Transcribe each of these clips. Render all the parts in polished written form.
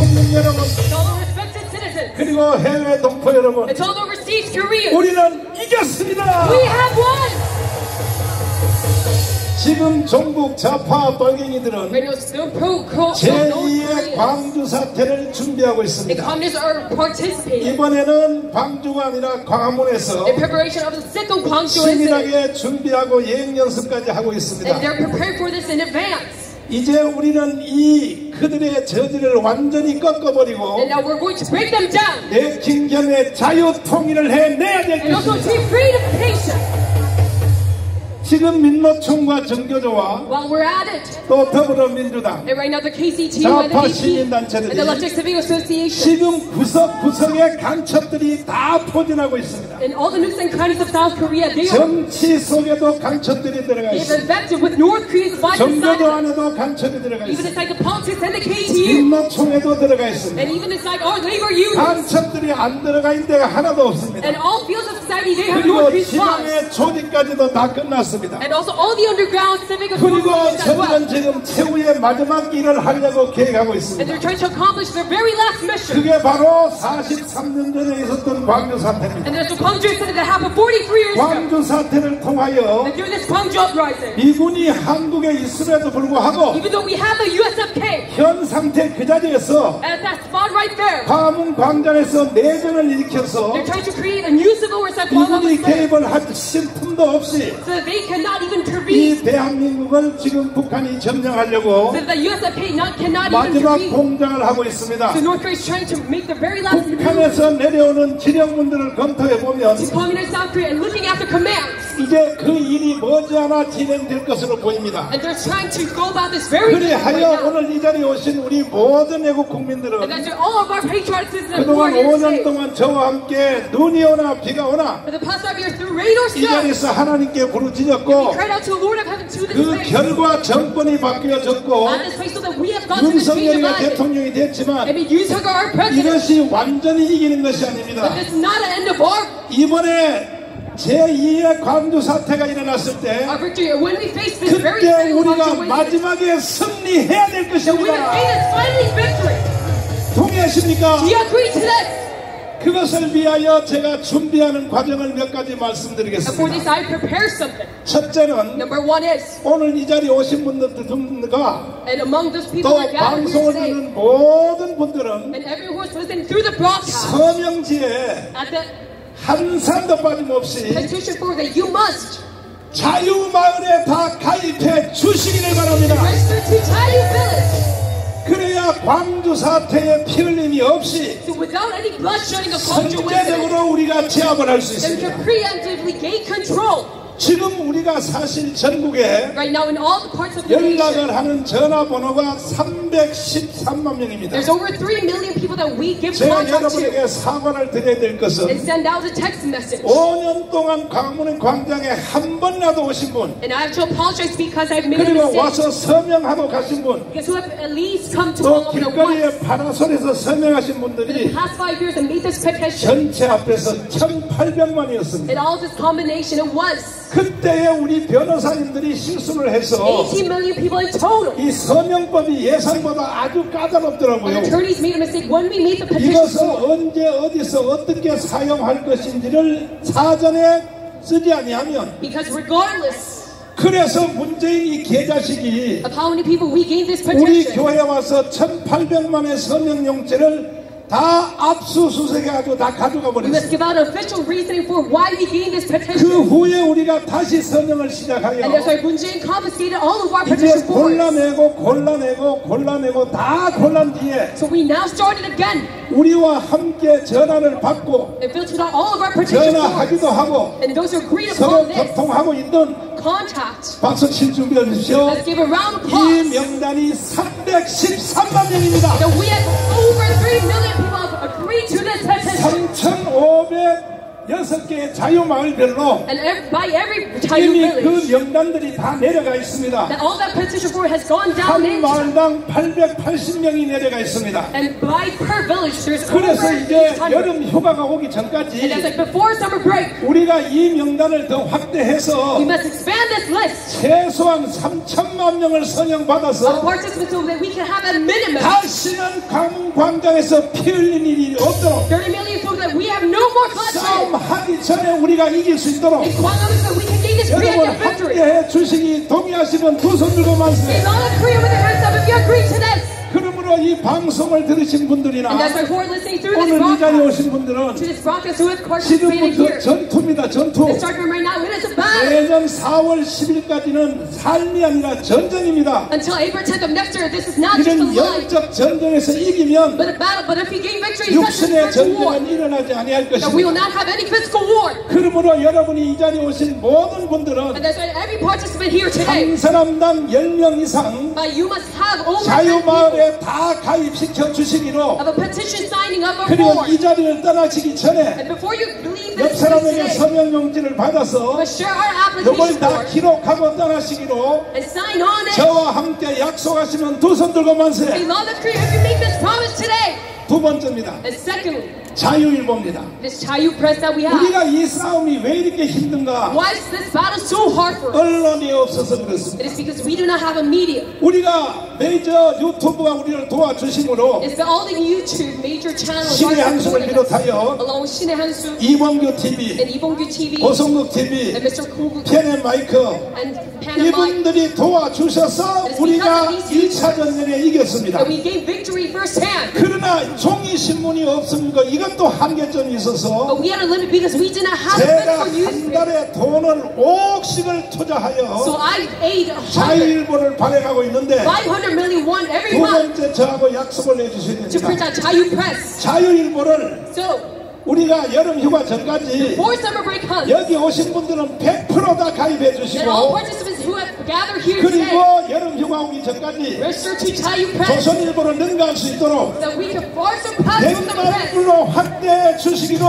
국민 여러분, to all the respected citizens, 그리고 해외 동포 여러분, and to all the overseas Koreans. 우리는 이겼습니다. We have won. 지금 종북 좌파 빨갱이들은 Right now, still pro-North 제2의 Korea. 광주 사태를 준비하고 The 있습니다. communists are participating 이번에는 광주가 아니라 광화문에서 in preparation of the second Gwangju incident, 치밀하게 준비하고 예행 연습까지 하고 있습니다. and they're prepared for this in advance. 이제 우리는 이 그들의 저지를 완전히 꺾어버리고 And now we're going to break them down, 내킹견의 자유 통일을 해내야 될 and also 것입니다. to freedom patient. 지금 민노총과 정교조와 While we're at it, 또 더불어민주당, and right now the KCT and 좌파 the VP 시민단체들이 and the Electric Civic Association 지금 구석구석의 간첩들이 다 포진하고 있습니다. and all the nooks and crannies of South Korea, they are 정치 속에도 간첩들이 들어가 they've 있습니다. infected with North Korea's violent 정교조 side, 안에도 간첩이 들어가 even 있습니다. inside the politics and the KTU, 민노총에도 들어가 있습니다. and even inside our labor unions, 간첩들이 안 들어가 있는 데가 하나도 없습니다. and all fields of society, they have North 그리고 Korea's laws, 지방의 조직까지도 다 끝났습니다. and also all the underground civic 그리고 associations as well. 저들은 지금 최후의 마지막 일을 하려고 계획하고 And 있습니다. they're trying to accomplish their very last mission. 그게 바로 43년 전에 있었던 광주 사태입니다. And there's a Gwangju incident that happened 43 years ago. 광주 사태를 통하여 And during this Gwangju uprising, 미군이 한국에 있음에도 불구하고 even though we have the USFK 현 상태 그 자리에서 at that spot right there, 광화문 광장에서 내전을 일으켜서 they're trying to create a new civil war inside Gwangju 미군이 개입을 하신 틈도 없이 so that they cannot even intervene, 이 대한민국을 지금 북한이 점령하려고 so that the USFK cannot even 마지막 intervene. 공장을 하고 있습니다. So North Korea is trying to make the very last move 북한에서 내려오는 지령문들을 검토해 보면 to communist South Korea and looking at the commands. 이제 그 일이 머지않아 진행될 것으로 보입니다. And they're trying to go about this very mission right 그리하여 now. 오늘 이 자리에 오신 우리 모든 외국 국민들은 And that's why all of our patriots and 그동안 warriors 5년 say, 동안 저와 함께 눈이 오나 비가 오나 for the past 5 years through rain or 이 snow, 자리에서 하나님께 we 부르짖었고 cried out to the Lord of heaven to this 그 place, 결과 정권이 바뀌어졌고 on this place, so that we have gone to this change of 윤석열이가 life. 대통령이 됐지만 And we use her our president. 이것이 완전히 이기는 것이 아닙니다. But this is not an end of our 이번에 제2의 광주 사태가 일어났을 때 victory. When we face this very 그때 second 우리가 Gwangju incident, 마지막에 승리해야 될 that we have 것입니다. gained finally victory. 동의하십니까? Do you agree to this? 그것을 위하여 제가 준비하는 과정을 몇 가지 And for 말씀드리겠습니다. this, I prepare something. 첫째는 Number one is, 오늘 이 자리에 오신 분들과 and among those people 또 that gathered here 방송을 today, 듣는 모든 분들은 and everyone who's listening through the broadcast, 서명지에 at the 한 사람도 빠짐없이 petition for that you must 자유마을에 다 가입해 주시기를 바랍니다. register to Tayu Village. 그래야 광주 사태에 피 흘림이 없이 So without any bloodshedding of Gwangju incident, 선제적으로 우리가 제압을 할 수 then we 있습니다. can preemptively gain control. 지금 우리가 사실 전국에 Right now, in all the parts of the nation, 연락을 하는 전화번호가 313만 명입니다. there's over 3 million people that we give 제가 contact to 여러분에게 사과를 드려야 될 것은 and send out a text message. 5년 동안 광화문 광장에 한 번이라도 오신 분, And I have to apologize because I've made a 그리고 mistake. 와서 서명하고 가신 분, Because who have at least come to 또 Gwangju once 길거리에 파라솔에서 서명하신 in the 분들이 past 5 years and made this petition. 전체 앞에서 1,800만이었습니다. And all this combination, it was 그때에 우리 변호사님들이 실수를 해서 18 million people in total. 이 서명법이 예상보다 아주 까다롭더라고요. And attorneys made a mistake when we made the petition. 이것을 언제 어디서 어떻게 사용할 것인지를 사전에 쓰지 아니하면, Because regardless 그래서 문재인 이 개자식이 of how many people we gained this 우리 petition, 교회에 와서 1,800만의 서명용지를 다 압수수색해가지고 다 가져가 we 버렸어요. must give out official reasoning for why we gained this 그 petition. 후에 우리가 다시 서명을 시작하여 And that's why Moon Jae-in confiscated all of our 이제 petition forms. 골라내고 다 골란 뒤에 So we now started again 우리와 함께 전화를 받고 and filtered out all of our petition 전화하기도 forms. 하고 And those who agreed 서로 upon this 소통하고 있는 contact, 박수 칠 준비해 주십시오. let's give a round of 이 applause. 명단이 313만 명입니다. That we have over 3 million people have agreed to this petition. 6개의 자유마을별로 And by every Chayu 이미 village, 그 명단들이 다 내려가 있습니다. that all that petition for has gone down 한 into. 마을당 880명이 내려가 있습니다. And by per village, there's over 그래서 이제 800. 여름 휴가가 오기 And that's 전까지 like before summer break, 우리가 이 명단을 더 확대해서 we must expand this list 최소한 3천만 명을 of 선영받아서 participants so that we can have at minimum 다시는 광장에서 피 흘린 일이 없도록 30 million so that we have no more bloodshed. 싸움하기 전에 우리가 이길 수 있도록 In Guangdong so we can gain this 여러분 preemptive victory. 함께해 주시기 동의하시면 두 손 들고 만세. It's all a Korea with their hands up if you agree to this. 그러므로 이 방송을 들으신 분들이나 And that's why who are listening through this 오늘 이 자리에 broadcast, 오신 분들은 to this broadcast who have participated 지금부터 here. 전투입니다. 전투. The start from right now, it is a battle. 내년 4월 10일까지는 삶이 아니라 전쟁입니다. Until April 10th of next year, this is not just a 이런 life, 영적 전쟁에서 이기면 but a battle. But if we gain victory, it's such a 육신의 spiritual war 전쟁은 일어나지 아니할 that we will 것입니다. not have any physical war. 그러므로 여러분이 이 자리에 오신 모든 분들은 And that's why every participant here 한 today, 사람당 10명 이상 you must have over 10 people 자유마을에 다 가입시켜 주시기로 of a petition signing up 그리고 for. 이 자리를 떠나시기 전에 And before you leave 옆 this place 사람에게 today, 서명용지를 받아서 but share our 이걸 application 다 form 기록하고 떠나시기로 and sign on it. 저와 함께 약속하시면 두 손 들고 만세. Beloved of Korea, if you make this promise today. 두 번째입니다. And secondly, 자유일보입니다. this Chayu press that we have. 우리가 이 싸움이 왜 이렇게 힘든가? Why is this battle so hard for us? 언론이 없어서 그렇습니다. It is because we do not have a media. 우리가 메이저 유튜브가 우리를 도와주심으로 It's all the YouTube major channels 신의 are 한숨을 supporting us, 비롯하여 along with Shinee Hansu 이범규 TV, and Ibonggu TV 고성국 TV, and Mr. Kogu 펜앤 마이크 and Panama. 이분들이 도와주셔서 우리가 1차 전쟁에 이겼습니다. And we gained victory firsthand. 그러나 종이 신문이 없으니까 이것도 한계점이 있어서 But we had a limit because we did not have a 제가 physical 한 newspaper. 달에 돈을 5억씩을 So 투자하여 I aid 자유일보를 발행하고 있는데 500 million won every 두 month 번째 저하고 약속을 해주셔야 to print 됩니다. out Chayu Press. 자유일보를 So 우리가 여름 휴가 전까지 before summer break comes, 여기 오신 분들은 100%다 가입해 that all 주시고 participants who have gathered here today 그리고 여름 휴가 오기 전까지 register to Chayu Press 조선일보를 능가할 수 있도록 so that we can far surpass from the press. 100만불로 확대해 주시기로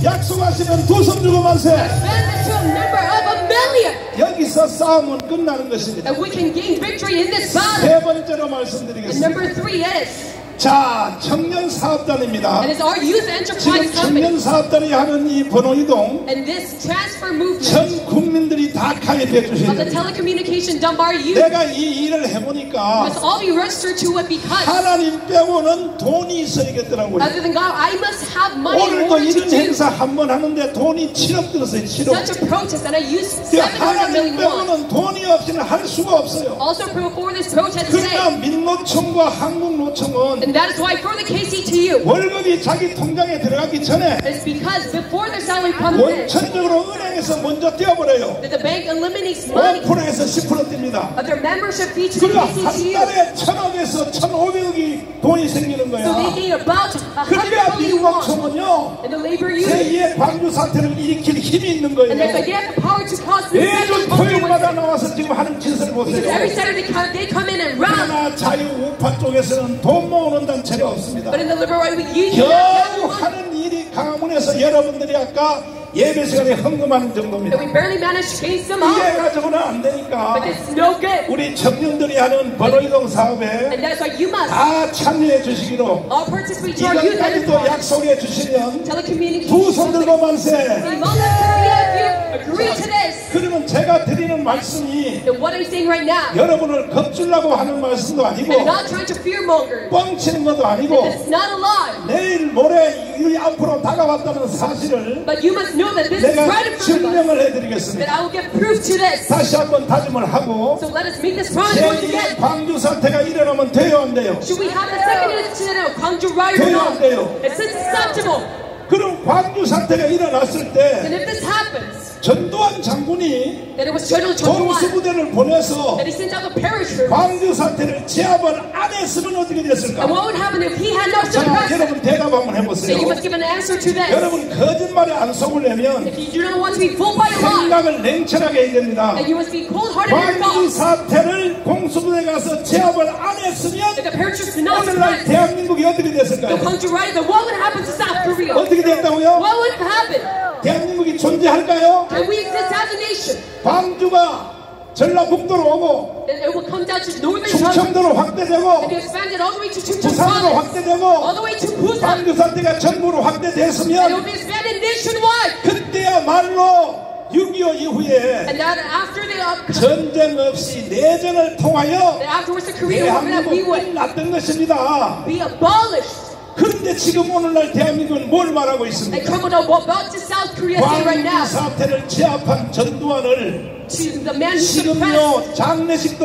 약속하시면 두 손 들고 만세. Expand this to a number of a million. 여기서 싸움은 끝나는 것입니다. That we can gain victory in this battle. 세 번째로 And 말씀드리겠습니다. number 3 is, 자, 청년 사업단입니다. and it's our youth enterprise 지금 company. 청년 사업단이 하는 이 번호이동 And this transfer movement 전 국민들이 다 가입해 주셔야 of the 됩니다. telecommunication done by our youth 내가 이 일을 해보니까 must all be registered to it because 하나님 빼고는 돈이 있어야겠더라고요. other than God, I must have money in 오늘도 order to 이런 do 행사 한 번 하는데 돈이 7억 들었어요. 7억. such a protest, and I used 하나님 700 million won. 빼고는 돈이 없이는 할 수가 없어요. Also for this protest 그러나 today, 민노총과 한국노총은 and that is why for the KCTU, 월급이 자기 통장에 들어가기 전에 it's because before their salary comes in, 원천적으로 은행에서 먼저 떼어버려요. that the bank eliminates money 5%에서 10% 뗍니다. of their membership fee to the 그러니까 한 KCTU. 달에 1,000억에서 1,500억이 돈이 생기는 So they 거야. gain about 100 그러니까 million won. 민노총은요 And the labor union, 제2의 광주 사태를 일으킬 힘이 있는 and that's 거예요. why they have the power to cause the 매주 토요일마다 나와서 지금 하는 짓을 because 보세요. every Saturday they come in and round. 그러나 자유우파 쪽에서는 돈 모으는 단체가 없습니다. But in the liberal right, we union 겨우 하는 일이 강화문에서 여러분들이 아까 예배 시간에 헌금하는 정도입니다. that we barely managed to gain some 이게 out. 가지고는 안 되니까 But it's no good. 우리 청년들이 하는 번호이동 사업에 And that's why you must 다 참여해 주시기로 all participate to our youth 이것까지도 enterprise. 약속해 주시면 Telecommunications. 두 손 들고 만세. If you agree to this, 그러면 제가 드리는 말씀이 then what I'm saying right now, 여러분을 겁주려고 하는 말씀도 I'm 아니고 not trying to fearmonger. 뻥치는 것도 아니고 It's not a lie. 내일 모레 이 앞으로 다가왔다는 사실을 But you must know that this is 내가 right in front of us. 증명을 That 해드리겠습니다. I will give proof to this. 다시 한번 다짐을 하고 So let us make this promise once 제2의 again. 광주 사태가 일어나면 돼요 안 돼요? Should we have the second incident of Gwangju riot or 돼요 안 not? 돼요? It's acceptable. 그럼 광주 사태가 일어났을 And 때 if this happens, 전두환 장군이 that it was General Chong 공수부대를 보내서 that he sent out the parachute. 광주 사태를 제압을 안 했으면 어떻게 됐을까? And what would happen if he had not 자, suppressed it? 여러분 대답 한번 So 해보세요. you must give an answer to this. 여러분 거짓말에 안 속으려면 If you do not want to be fooled by a lie, 생각을 냉철하게 해야 됩니다. then you must be cold-hearted in your 광주 thoughts. 사태를 공수부대 가서 제압을 안 했으면 If the parachutes did not 오늘날 suppress 대한민국이 어떻게 the 됐을까요? Gwangju riot, then what would happen to South Korea? 어떻게 됐다고요? What would happen? 대한민국이 존재할까요? Can we exist as a nation? 광주가 전라북도로 오고 Then it will come down to northern China. 충청도로 확대되고 And be expanded all the way to Chungcheong 부산으로 province. 확대되고 All the way to Busan. 광주 사태가 전국으로 And it will 확대됐으면 be expanded nationwide. 그때야말로 6.25 이후에 And that after the 전쟁 없이 내전을 통하여 that afterwards the Korean War that we 대한민국은 would 났던 것입니다. be abolished. 그런데 지금 오늘날 대한민국은 뭘 말하고 And 있습니까? come on, what about to South Korea say right now? 광주 사태를 제압한 전두환을 To the man who suppressed 지금요 장례식도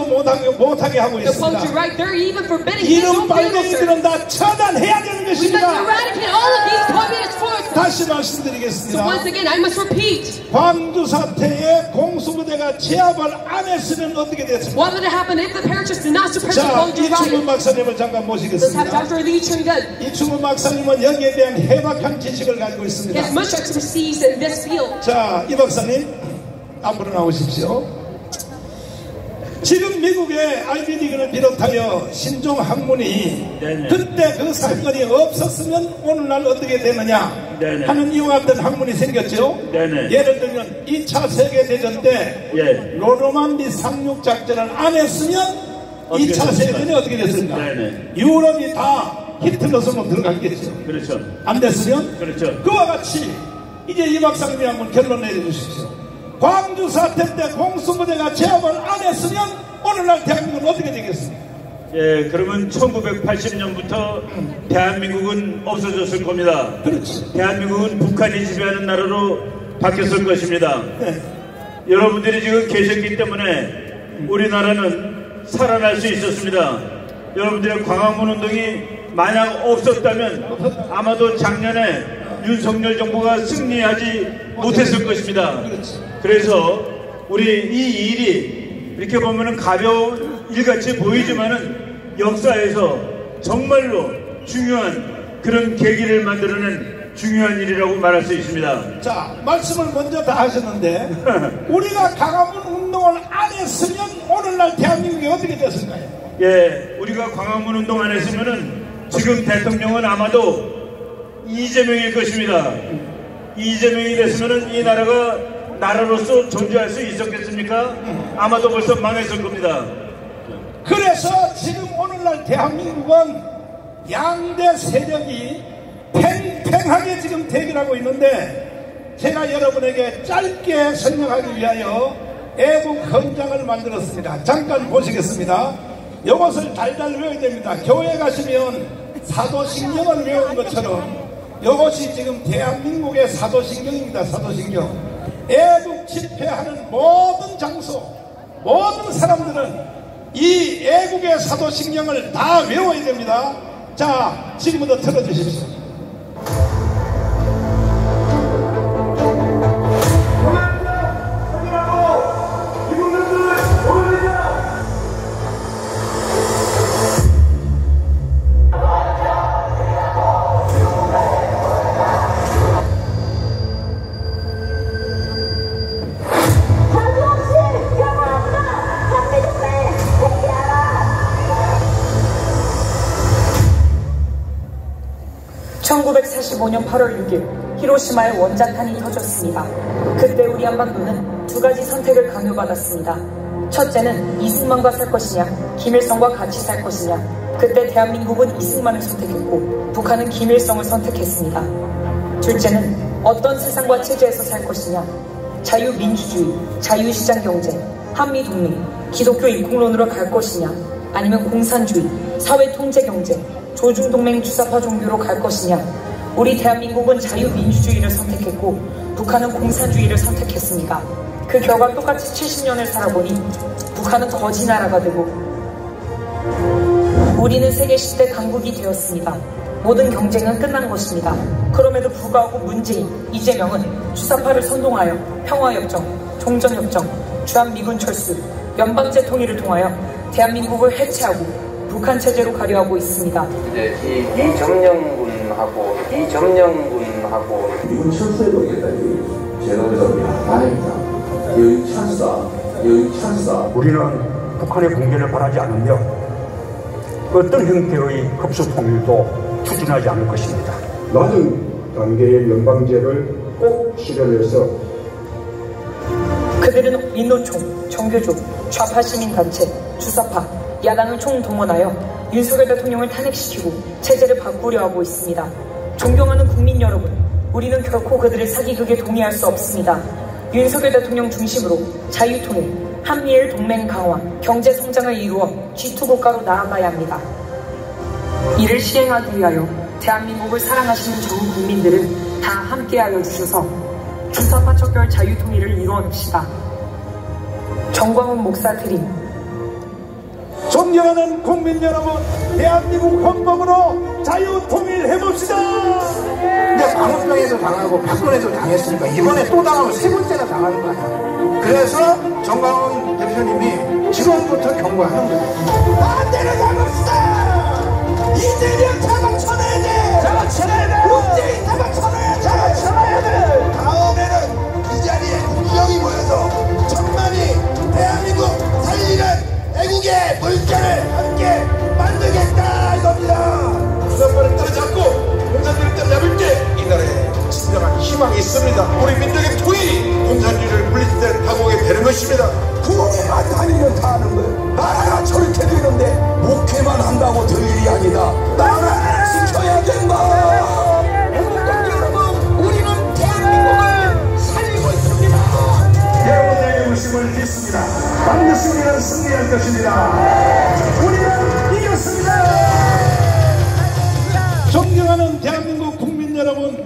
못하게 하고 the culture 있습니다. right there, even forbidding his 이런 own minister. 빨갱이들은 다 처단해야 되는 We must 것입니다. eradicate all of these communist forces. 다시 So 말씀드리겠습니다. once again, I must repeat. 광주 사태에 공수부대가 제압을 안 했으면 어떻게 됐습니까? What would have happened if the parachutes did not suppress the 자, Gwangju 이충훈 riot? 박사님을 잠깐 Let's have 모시겠습니다. Dr. Lee Chung-gun. 이충훈 박사님은 여기에 대한 해박한 지식을 가지고 He 있습니다. has much expertise in this field. 자, 이 박사님 앞으로 나오십시오. 지금 미국의 아이비리그를 비롯하여 신종 학문이 네네. 그때 그 사건이 없었으면 오늘날 어떻게 되느냐 네네. 하는 이와 같은 학문이 생겼죠. 네네. 예를 들면 2차 세계대전 때 예. 노르만디 상륙 작전을 안 했으면 어떻게 2차 됐습니까? 세계대전이 어떻게 됐습니까? 네네. 유럽이 다 히틀러 손으로 들어갔겠죠. 그렇죠. 안 됐으면 그렇죠. 그와 같이 이제 이 박사님이 한번 결론 내려주십시오. 광주 사태 때 공수부대가 제압을 안 했으면 오늘날 대한민국은 어떻게 되겠습니까? 예, 그러면 1980년부터 대한민국은 없어졌을 겁니다. 그렇지. 대한민국은 북한이 지배하는 나라로 바뀌었을 것입니다. 네. 여러분들이 지금 계셨기 때문에 우리나라는 살아날 수 있었습니다. 여러분들의 광화문 운동이 만약 없었다면 아마도 작년에 윤석열 정부가 승리하지 못했을 것입니다. 그래서 우리 이 일이 이렇게 보면은 가벼운 일같이 보이지만은 역사에서 정말로 중요한 그런 계기를 만들어낸 중요한 일이라고 말할 수 있습니다. 자, 말씀을 먼저 다 하셨는데 우리가 광화문 운동을 안 했으면 오늘날 대한민국이 어떻게 됐을까요? 예, 우리가 광화문 운동 안 했으면은 지금 대통령은 아마도 이재명일 것입니다. 이재명이 됐으면은 이 나라가 나라로서 존재할 수 있었겠습니까? 아마도 벌써 망했을 겁니다. 그래서 지금 오늘날 대한민국은 양대 세력이 팽팽하게 지금 대결하고 있는데 제가 여러분에게 짧게 설명하기 위하여 애국 헌장을 만들었습니다. 잠깐 보시겠습니다. 이것을 달달 외워야 됩니다. 교회 가시면 사도신경을 외우는 것처럼 이것이 지금 대한민국의 사도신경입니다. 사도신경. 애국 집회하는 모든 장소, 모든 사람들은 이 애국의 사도신경을 다 외워야 됩니다. 자, 지금부터 틀어주십시오. (1945년 8월 6일) 히로시마에 원자탄이 터졌습니다. 그때 우리 한반도는 두 가지 선택을 강요받았습니다. 첫째는 이승만과 살 것이냐, 김일성과 같이 살 것이냐. 그때 대한민국은 이승만을 선택했고 북한은 김일성을 선택했습니다. 둘째는 어떤 세상과 체제에서 살 것이냐, 자유민주주의, 자유시장경제, 한미동맹, 기독교 이국론으로 갈 것이냐, 아니면 공산주의, 사회통제경제, 조중동맹 주사파 종교로 갈 것이냐. 우리 대한민국은 자유민주주의를 선택했고 북한은 공산주의를 선택했습니다. 그 결과 똑같이 70년을 살아보니 북한은 거지 나라가 되고 우리는 세계 10대 강국이 되었습니다. 모든 경쟁은 끝난 것입니다. 그럼에도 불구하고 문재인, 이재명은 주사파를 선동하여 평화협정, 종전협정, 주한미군 철수, 연방제 통일을 통하여 대한민국을 해체하고 북한 체제로 가려하고 있습니다. 이점령군하고 미군 철수에 동의했다니 제가 그래서 다행이다. 여인 찬사. 우리는 북한의 공개를 바라지 않으며 어떤 형태의 흡수 통일도 추진하지 않을 것입니다. 낮은 단계의 연방제를 꼭 실현해서 그들은 민노총, 정교조, 좌파 시민단체, 주사파, 야당을 총동원하여 윤석열 대통령을 탄핵시키고 체제를 바꾸려 하고 있습니다. 존경하는 국민 여러분, 우리는 결코 그들의 사기극에 동의할 수 없습니다. 윤석열 대통령 중심으로 자유통일, 한미일 동맹 강화, 경제 성장을 이루어 G2 국가로 나아가야 합니다. 이를 실행하기 위하여 대한민국을 사랑하시는 좋은 국민들은 다 함께하여 주셔서 주사파 척결 자유통일을 이루어냅시다. 정광훈 목사 드림. 존경하는 국민 여러분, 대한민국 헌법으로 자유통일해봅시다. 근데 광우병에도 당하고 박근혜도 당했으니까 이번에 또 당하면 세 번째나 당하는 거 아니야. 그래서 정광훈 대표님이 지금부터 경고하는 거예요. 반대를 잡읍시다. 이재명 잡아쳐내야 돼. 잡아쳐내야 돼. 문재인 잡아쳐내야 돼. 잡아쳐내야 돼. 다음에는 이 자리에 국정이 모여서 천만이 대한민국 살리는 애국의 물결을 함께 만들겠다 이겁니다. 주사파를 따라잡고 공산주의를 따라잡을 때 이 나라에 진정한 희망이 있습니다. 우리 민족의 통일이 공산주의를 물리칠 때 타국에 되는 것입니다. 부흥회만 다니면 다 하는 거예요. 나라가 저렇게 되는데 목회만 한다고 될 일이 아니다. 나라를 지켜야 된다. 애국당 여러분, 우리는 대한민국을 살리고 있습니다. 여러분의 웃음을 믿습니다. 반드시 우리는 승리할 것입니다. 우리는 이겼습니다. 존경하는 대한민국 국민 여러분,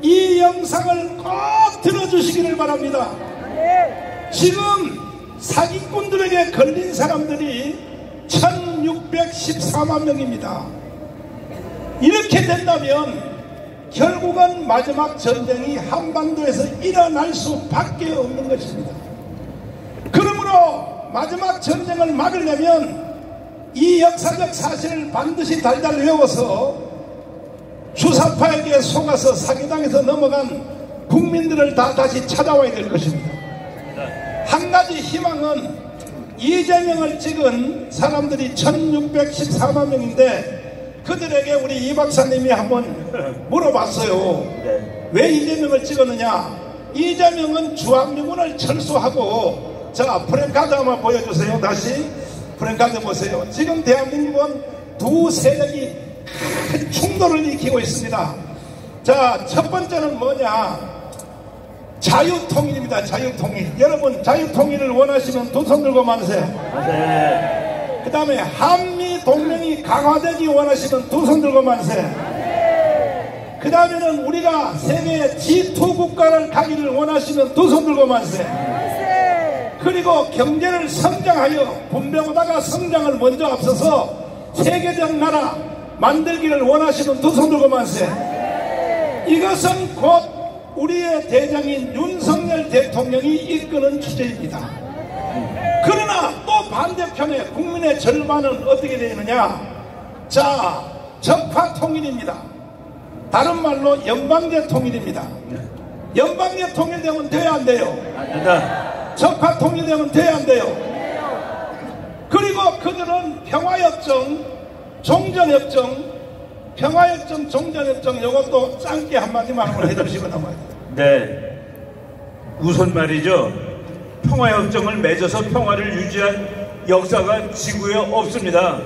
이 영상을 꼭 들어주시기를 바랍니다. 지금 사기꾼들에게 걸린 사람들이 1614만 명입니다. 이렇게 된다면 결국은 마지막 전쟁이 한반도에서 일어날 수밖에 없는 것입니다. 그러므로 마지막 전쟁을 막으려면 이 역사적 사실을 반드시 달달 외워서 주사파에게 속아서 사기당해서 넘어간 국민들을 다 다시 찾아와야 될 것입니다. 한 가지 희망은 이재명을 찍은 사람들이 1614만 명인데 그들에게 우리 이 박사님이 한번 물어봤어요. 왜 이재명을 찍었느냐. 이재명은 주한미군을 철수하고, 자 프랭카드 한번 보여주세요. 다시 프랭카드 보세요. 지금 대한민국은 두 세력이 큰 충돌을 일으키고 있습니다. 자, 첫 번째는 뭐냐. 자유통일입니다. 자유통일. 여러분, 자유통일을 원하시면 두 손 들고 만세. 네. 그 다음에 한미동맹이 강화되기 원하시면 두 손 들고 만세. 네. 그 다음에는 우리가 세계의 G2 국가를 가기를 원하시면 두 손 들고 만세. 네. 그리고 경제를 성장하여 분배보다가 성장을 먼저 앞서서 세계적 나라 만들기를 원하시는 두 손 들고 만세. 이것은 곧 우리의 대장인 윤석열 대통령이 이끄는 주제입니다. 그러나 또 반대편에 국민의 절반은 어떻게 되느냐. 자, 적화 통일입니다. 다른 말로 연방제 통일입니다. 연방제 통일되면 돼야 안 돼요? 적화 통일되면 돼야 안 돼요? 그리고 그들은 평화협정, 종전협정, 평화협정, 종전협정, 이것도 짧게 한마디만 한번 해주시거나 말이에요. 네. 우선 말이죠. 평화협정을 맺어서 평화를 유지한 역사가 지구에 없습니다.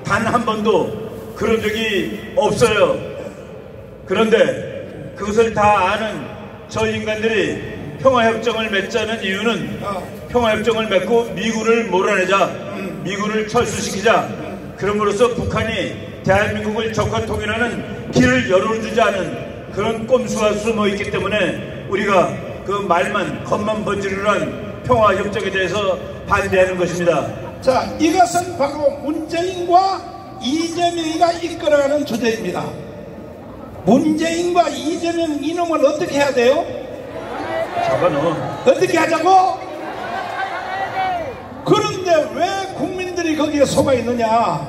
단 한 번도 그런 적이 없어요. 그런데 그것을 다 아는 저 인간들이 평화협정을 맺자는 이유는 평화협정을 맺고 미군을 몰아내자, 미군을 철수시키자, 그럼으로써 북한이 대한민국을 적화통일하는 길을 열어주지 않은 그런 꼼수가 숨어있기 때문에 우리가 그 말만 겉만 번지르르한 평화협정에 대해서 반대하는 것입니다. 자, 이것은 바로 문재인과 이재명이가 이끌어가는 주제입니다. 문재인과 이재명 이놈을 어떻게 해야 돼요? 잡아넣어. 어떻게 하자고? 그런데 왜 국민들이 거기에 속아 있느냐.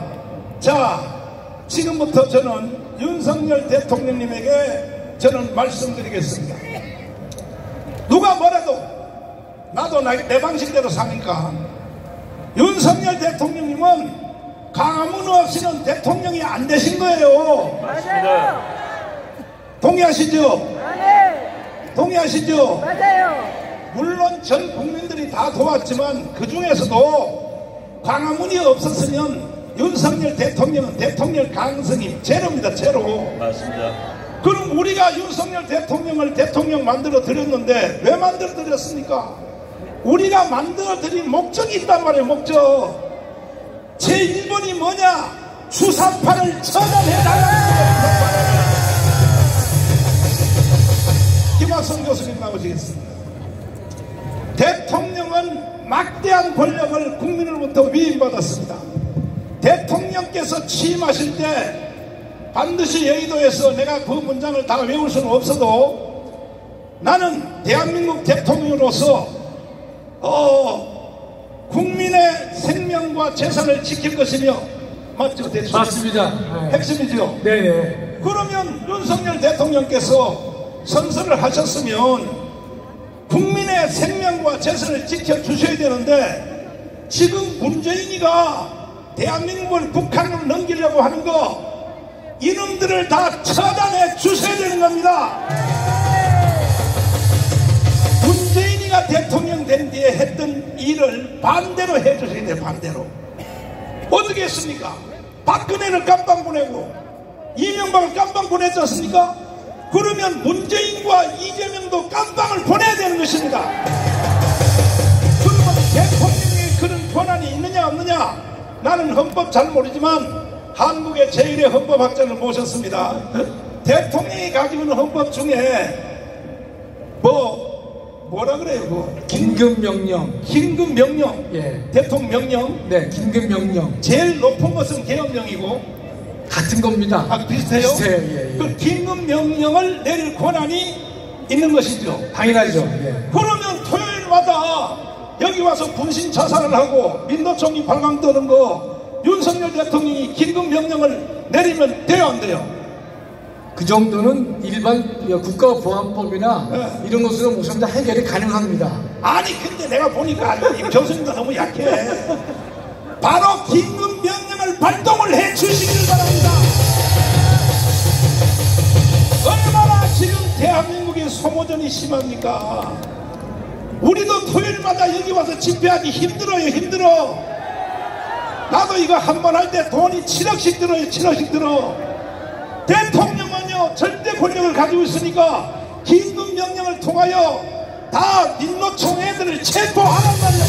자, 지금부터 저는 윤석열 대통령님에게 저는 말씀드리겠습니다. 누가 뭐라도 나도 내 방식대로 사니까 윤석열 대통령님은 가문 없이는 대통령이 안 되신 거예요. 맞습니다. 동의하시죠? 동의하시죠? 맞아요. 물론 전 국민들이 다 도왔지만 그 중에서도 광화문이 없었으면 윤석열 대통령은 대통령 가능성이 제로입니다. 제로. 맞습니다. 그럼 우리가 윤석열 대통령을 대통령 만들어 드렸는데 왜 만들어 드렸습니까? 우리가 만들어 드린 목적이 있단 말이에요. 목적. 제1번이 뭐냐? 주사파를 처단해달라는 거예요. 김학성 교수님 나오시겠습니다. 대통령은 막대한 권력을 국민으로부터 위임받았습니다. 대통령께서 취임하실 때 반드시 여의도에서 내가 그 문장을 다 외울 수는 없어도 나는 대한민국 대통령으로서 국민의 생명과 재산을 지킬 것이며, 맞죠? 대충. 맞습니다. 핵심이죠? 네네. 그러면 윤석열 대통령께서 선서를 하셨으면 국민의 생명과 재산을 지켜주셔야 되는데 지금 문재인이가 대한민국을 북한으로 넘기려고 하는 거 이놈들을 다 처단해 주셔야 되는 겁니다. 문재인이가 대통령 된 뒤에 했던 일을 반대로 해주셔야 돼요. 반대로. 어떻게 했습니까? 박근혜를 깜빵 보내고 이명박을 깜빵 보냈지 않습니까? 그러면 문재인과 이재명도 깜빵을 보내야 되는 것입니다. 그러면 대통령이 그런 권한이 있느냐 없느냐? 나는 헌법 잘 모르지만 한국의 제1의 헌법학자를 모셨습니다. 대통령이 가지고 있는 헌법 중에 뭐라 그래요? 긴급명령. 긴급명령. 예. 대통령령. 네, 긴급명령. 제일 높은 것은 계엄령이고 같은 겁니다. 아, 비슷해요? 비슷해요. 예, 예. 그 긴급명령을 내릴 권한이 있는 것이죠. 당연하죠. 예. 그러면 토요일마다 여기 와서 군신 자살을 하고 민노총이 발광 떠는 거 윤석열 대통령이 긴급명령을 내리면 돼요, 안 돼요? 그 정도는 일반 국가보안법이나 네. 이런 것으로 모두 다 해결이 가능합니다. 아니 근데 내가 보니까 이 교수님도 너무 약해. 바로 긴급명령을 발동을 해 주시길 바랍니다. 얼마나 지금 대한민국의 소모전이 심합니까? 우리도 토요일마다 여기 와서 집회하기 힘들어요. 힘들어. 나도 이거 한 번 할 때 돈이 7억씩 들어요. 7억씩 들어. 대통령은요 절대 권력을 가지고 있으니까 긴급명령을 통하여 다 민노총 애들을 체포하란 말이야.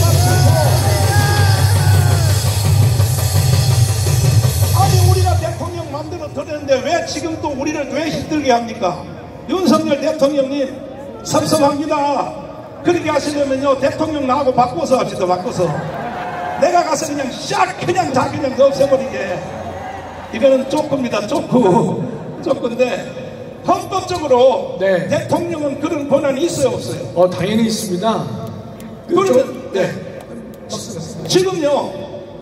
아니 우리가 대통령 만들어 드렸는데 왜 지금 또 우리를 왜 힘들게 합니까? 윤석열 대통령님 섭섭합니다. 그렇게 하시려면요 대통령 나하고 바꿔서 합시다. 바꿔서 내가 가서 그냥 샥 그냥 다 그냥 없애버리게. 이거는 쪼꾸입니다. 쪼꾸인데 헌법적으로 네. 대통령은 그런 권한이 있어요 없어요? 당연히 있습니다. 그러면 지금요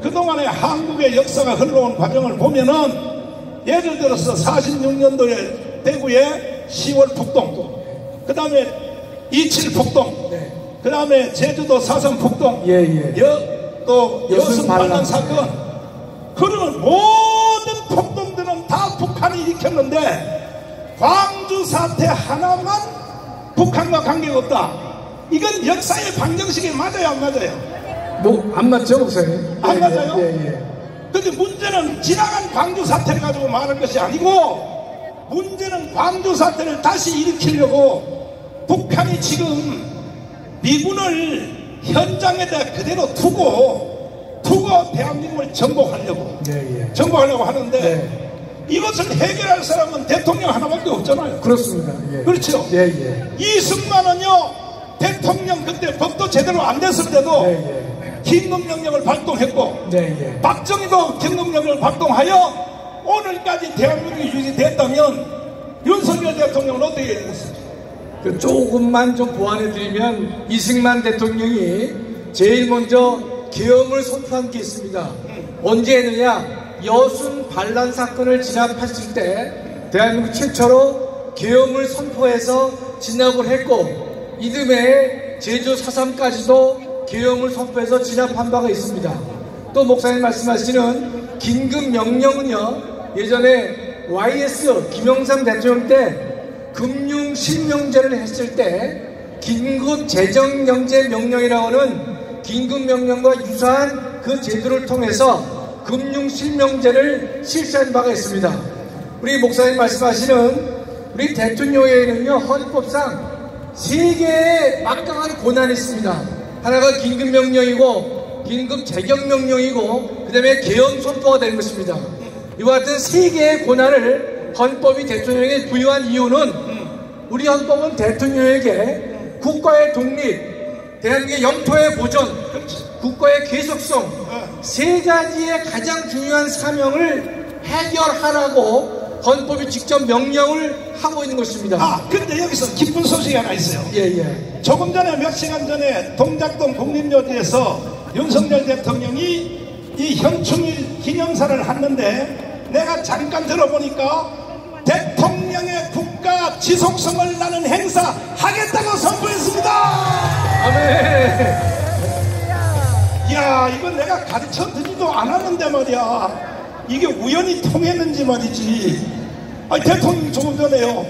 그동안의 한국의 역사가 흘러온 과정을 보면은 예를 들어서 46년도에 대구에 10월 폭동, 그 다음에 27 폭동, 네. 그 다음에 제주도 4.3 폭동, 예. 또 여순 반란 사건, 그런 모든 폭동들은 다 북한이 일으켰는데 광주 사태 하나만 북한과 관계가 없다. 이건 역사의 방정식이 맞아요 안 맞아요? 안 맞죠 목사님? 안 맞아요? 예. 근데 문제는 지나간 광주 사태를 가지고 말할 것이 아니고 문제는 광주 사태를 다시 일으키려고 북한이 지금 미군을 현장에다 그대로 두고 대한민국을 정복하려고 정복하려고 하는데 이것을 해결할 사람은 대통령 하나밖에 없잖아요. 그렇습니다. 예. 그렇죠? 예. 이승만은요 대통령 그때 법도 제대로 안 됐을 때도 긴급명령을 발동했고 박정희도 긴급명령을 발동하여 오늘까지 대한민국이 유지됐다면 윤석열 대통령은 어떻게 해야 되겠습니까? 조금만 좀 보완해드리면 이승만 대통령이 제일 먼저 계엄을 선포한 게 있습니다. 언제 했느냐? 여순 반란 사건을 진압했을 때 대한민국 최초로 계엄을 선포해서 진압을 했고 이듬해 제주 4.3까지도 계엄을 선포해서 진압한 바가 있습니다. 또 목사님 말씀하시는 긴급명령은요 예전에 YS 김영삼 대통령 때 금융실명제를 했을 때 긴급 재정경제 명령이라고 하는 긴급명령과 유사한 그 제도를 통해서 금융실명제를 실시한 바가 있습니다. 우리 목사님 말씀하시는 우리 대통령에게는요, 헌법상 3개의 막강한 권한이 있습니다. 하나가 긴급명령이고 긴급재경명령이고 그 다음에 계엄선포가 되는 것입니다. 이와 같은 3개의 권한을 헌법이 대통령에게 부여한 이유는 우리 헌법은 대통령에게 국가의 독립, 대한민국의 영토의 보존, 국가의 계속성 3가지의 가장 중요한 사명을 해결하라고 헌법이 직접 명령을 하고 있는 것입니다. 근데 여기서 기쁜 소식이 하나 있어요. 조금 전에 몇 시간 전에 동작동 국립묘지에서 윤석열 대통령이 이 현충일 기념사를 하는데 내가 잠깐 들어보니까 대통령의 국가 지속성을 나는 행사 하겠다고 선포했습니다. 아멘. 이야, 이건 내가 가르쳐 드리지도 않았는데 말이야. 이게 우연히 통했는지 말이지. 아니, 대통령이 조금 전에요.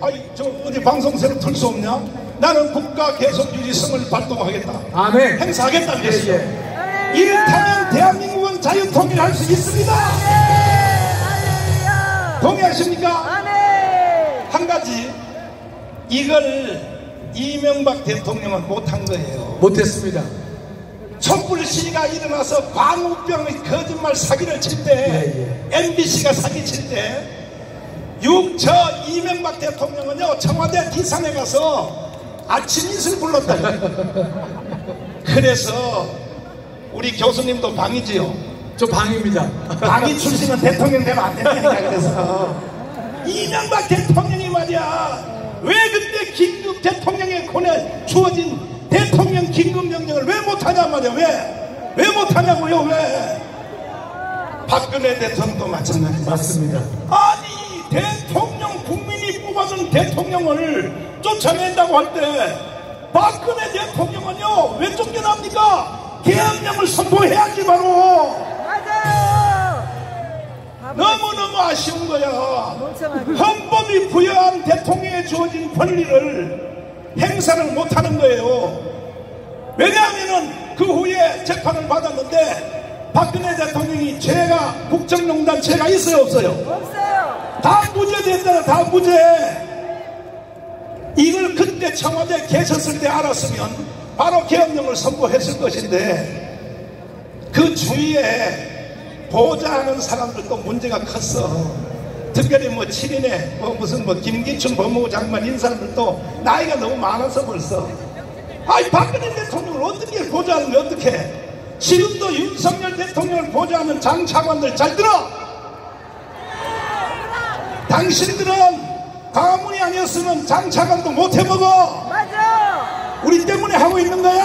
아니, 저 어디 방송사로 틀 수 없냐? 나는 국가 계속 유지성을 발동하겠다. 아멘. 행사하겠다 그랬어요. 이를테면 대한민국은 자유통일할 수 있습니다. 동의하십니까? 한 가지, 이걸 이명박 대통령은 못한 거예요. 못했습니다. 촛불시위가 일어나서 광우병의 거짓말 사기를 칠 때, MBC가 사기 칠 때, 저 이명박 대통령은요, 청와대 뒷산에 가서 아침 이슬 불렀다. 그래서 우리 교수님도 방이지요. 저 방입니다. 방이 출신은 대통령 되면 안 된다니까. 그래서 이명박 대통령이 말이야, 왜 그때 긴급 대통령의 권에 주어진 대통령 긴급명령을 왜 못하냐 말이야. 왜 못하냐고요. 왜? 박근혜 대통령도 마찬가지. 맞습니다. 아니, 대통령, 국민이 뽑아준 대통령을 쫓아낸다고 할 때 박근혜 대통령은요, 왜 쫓겨납니까? 계엄령을 선포해야지. 바로 너무너무 아쉬운 거야. 헌법이 부여한 대통령에 주어진 권리를 행사를 못하는 거예요. 왜냐하면은 그 후에 재판을 받았는데 박근혜 대통령이 죄가, 국정농단 죄가 있어요 없어요? 없어요. 다 무죄됐잖아. 다 무죄. 이걸 그때 청와대에 계셨을 때 알았으면 바로 계엄령을 선포했을 것인데, 그 주위에 보좌하는 사람들도 문제가 컸어. 특별히 뭐 7인에 무슨 김기춘 법무부 장관 이런 사람들도 나이가 너무 많아서 벌써. 아이, 박근혜 대통령을 어떻게 보좌하는 게 어떻게? 지금도 윤석열 대통령을 보좌하는 장 차관들 잘 들어. 당신들은 가문이 아니었으면 장 차관도 못 해먹어. 맞아. 우리 때문에 하고 있는 거야.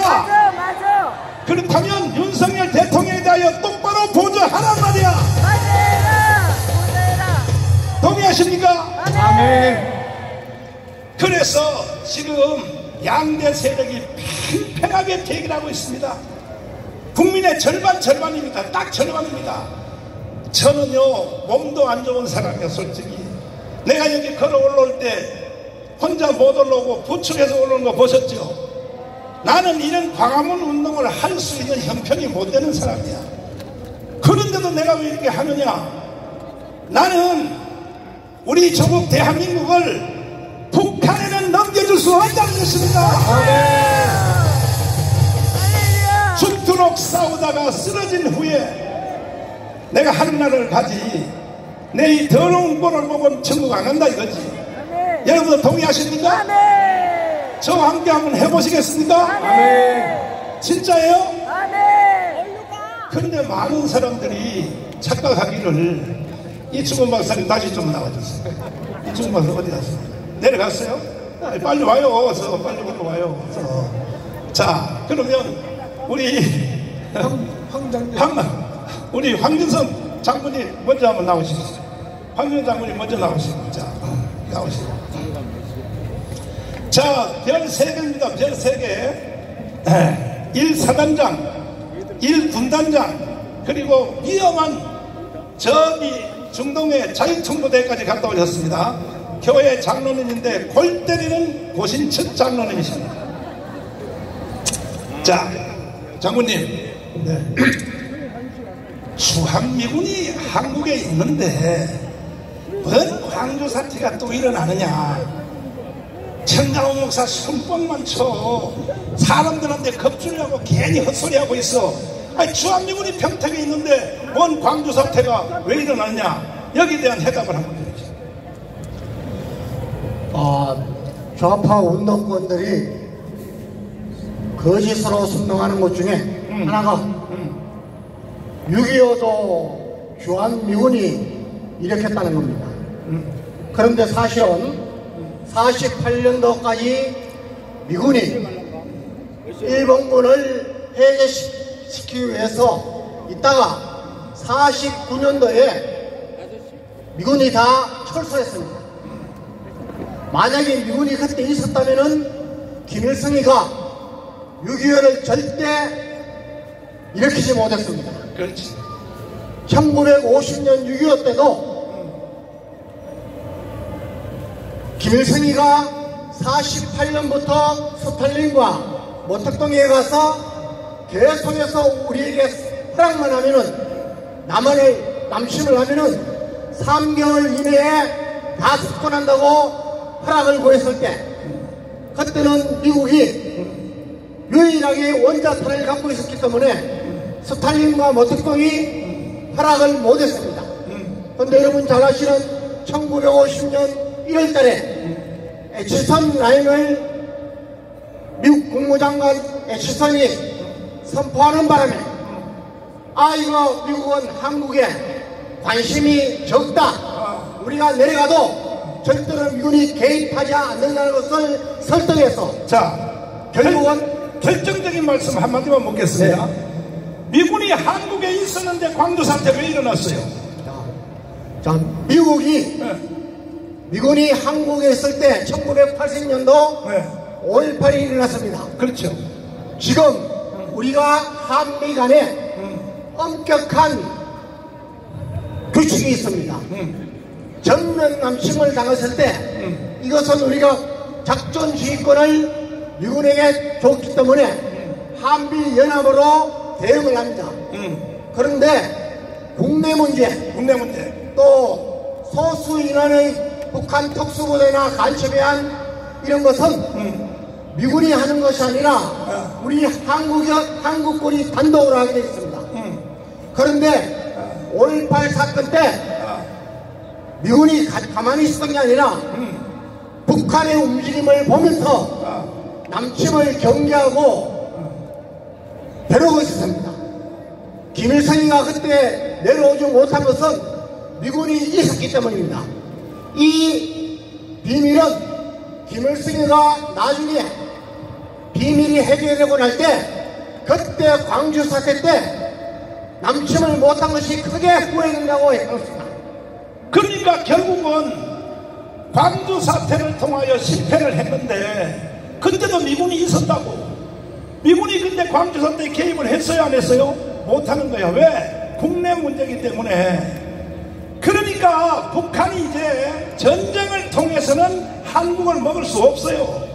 맞아. 그렇다면 윤석열 대통령에 대하여 똑바로 보좌하란 말이야. 맞아라. 동의하십니까? 아멘. 그래서 지금 양대 세력이 팽팽하게 대결하고 있습니다. 국민의 절반입니다. 딱 절반입니다. 저는요, 몸도 안 좋은 사람이야. 솔직히 내가 여기 걸어 올라올 때 혼자 못 올라오고 부축해서 올라오는 거 보셨죠? 나는 이런 광화문 운동을 할 수 있는 형편이 못 되는 사람이야. 그런데도 내가 왜 이렇게 하느냐? 나는 우리 조국 대한민국을 북한에는 넘겨줄 수 없다는 것입니다. 죽도록 싸우다가 쓰러진 후에 내가 하늘나라를 가지, 내 이 더러운 꼴을 보고 천국 안 간다 이거지. 여러분들 동의하십니까? 저와 함께 한번 해보시겠습니까? 진짜예요? 그런데 많은 사람들이 착각하기를, 이충원 박사님 다시 좀 나와주세요. 이충원 박사 어디 갔어요? 내려갔어요? 빨리 와요. 어서 빨리 와요. 어서. 자, 그러면 우리 우리 황준선 장군이 먼저 한번 나오시겠어요? 황준선 장군이 먼저 나오시고. 자, 나오시고. 자, 별 3개입니다. 별 3개. 1사단장, 1군단장, 그리고 위험한 저기 중동의 자유통보대까지 갔다 오셨습니다. 교회 장로님인데 골 때리는 고신측 장로님이십니다. 자, 장군님, 네. 주한미군이 한국에 있는데 뭔 광주 사태가 또 일어나느냐. 천가호 목사 손뻥만 쳐 사람들한테 겁주려고 괜히 헛소리하고 있어. 아니, 주한미군이 평택에 있는데 뭔 광주 사태가 왜 일어났냐. 여기에 대한 해답을 한번 드리죠. 좌파 운동권들이 거짓으로 선동하는 것 중에 하나가 6.25도 주한미군이 일으켰다는 겁니다. 그런데 사실은 48년도까지 미군이 일본군을 해제시키기 위해서 있다가 49년도에 미군이 다 철수했습니다. 만약에 미군이 그때 있었다면은 김일성이가 6.25를 절대 일으키지 못했습니다. 그렇지. 1950년 6.25 때도 김일성이가 48년부터 스탈린과 모택동에 가서 계속해서 우리에게 허락만 하면은 남침을 하면은 3개월 이내에 다 석권한다고 허락을 구했을 때, 그때는 미국이 유일하게 원자탄을 갖고 있었기 때문에 스탈린과 모택동이 허락을 못했습니다. 그런데 여러분 잘 아시는 1950년 1월달에 에치선 라인을 미국 국무장관 에치선이 선포하는 바람에 이거 미국은 한국에 관심이 적다. 우리가 내려가도 절대로 미군이 개입하지 않는다는 것을 설득해서 자, 결국은 결정적인 말씀 한마디만 묻겠습니다. 미군이 한국에 있었는데 광주 사태 왜 일어났어요? 자, 미군이 한국에 있을 때 1980년도 5.18이 일어났습니다. 그렇죠. 지금 우리가 한미 간에 엄격한 규칙이 있습니다. 전면 남침을 당했을 때 이것은 우리가 작전 지휘권을 미군에게 줬기 때문에 한미 연합으로 대응을 합니다. 그런데 국내 문제 또 소수 인원의 북한 특수부대나 간첩에 한 이런 것은 미군이 하는 것이 아니라 우리 한국군이 단독으로 하게 되어 있습니다. 그런데 5.18 사건 때 미군이 가만히 있었던 게 아니라 북한의 움직임을 보면서 남침을 경계하고 벼르고 있었습니다. 김일성이가 그때 내려오지 못한 것은 미군이 있었기 때문입니다. 이 비밀은 김일성이가 나중에 비밀이 해결되고 날 때 그때 광주 사태 때 남침을 못한 것이 크게 후회된다고 했습니다. 그러니까 결국은 광주 사태를 통하여 실패를 했는데 그때도 미군이 있었다고. 미군이 근데 광주 사태에 개입을 했어요 안 했어요? 못하는 거야. 왜? 국내 문제이기 때문에. 그러니까 북한이 이제 전쟁을 통해서는 한국을 먹을 수 없어요.